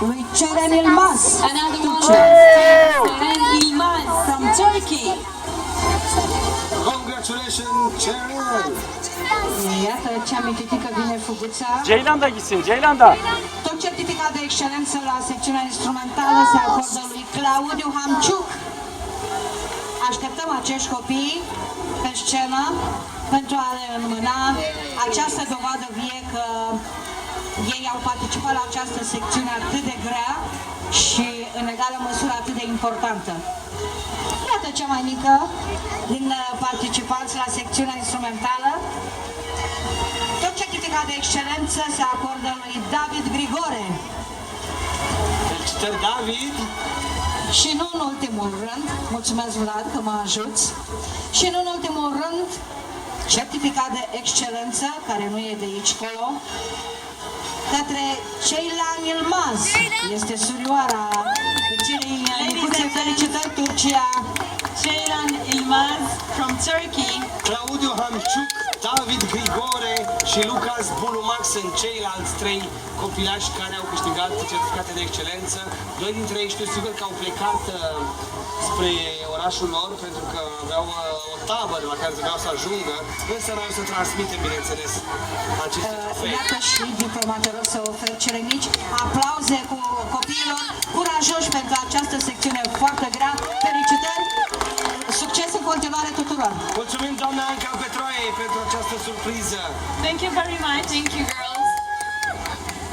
lui Ceren Yilmaz. Another one, Ceren Yilmaz from Turkey. Congratulations, Ceren! Iată ce am citit că vine Fuguța. Ceylan da gitsin, Ceylan da. Tot certificat de excelență la secțiunea instrumentală se acordă lui Claudiu Hamciuc. Așteptăm acești copii pe scenă pentru a le înmâna această dovadă vie că ei au participat la această secțiune atât de grea și în egală măsură atât de importantă. Iată cea mai mică din participanți la secțiunea instrumentală. Tot certificat de excelență se acordă lui David Grigore. Felicitări, David! Și nu în ultimul rând, mulțumesc Vlad că mă ajuți, și nu în ultimul rând, certificat de excelență, care nu e de aici colo, către Ceylan Yilmaz. Este surioara celei micuțe. Felicitări, Turcia! Ceylan Yilmaz from Turkey. Claudiu Hamciuc, David Grigore și Lucas Bulumac sunt ceilalți trei copilași care au câștigat certificate de excelență. Doi dintre ei știu sigur că au plecat spre orașul lor pentru că aveau o tabără la care trebuiau să ajungă, însă noi o să transmitem, bineînțeles, aceste trofee. Iată și diplomatorul să ofer cele mici aplauze cu copiilor curajoși pentru această secțiune foarte grea. Felicitări! Succes în continuare tuturor! Mulțumim, doamna Anca Petroie, pentru această surpriză! Thank you very much. Thank you, girls.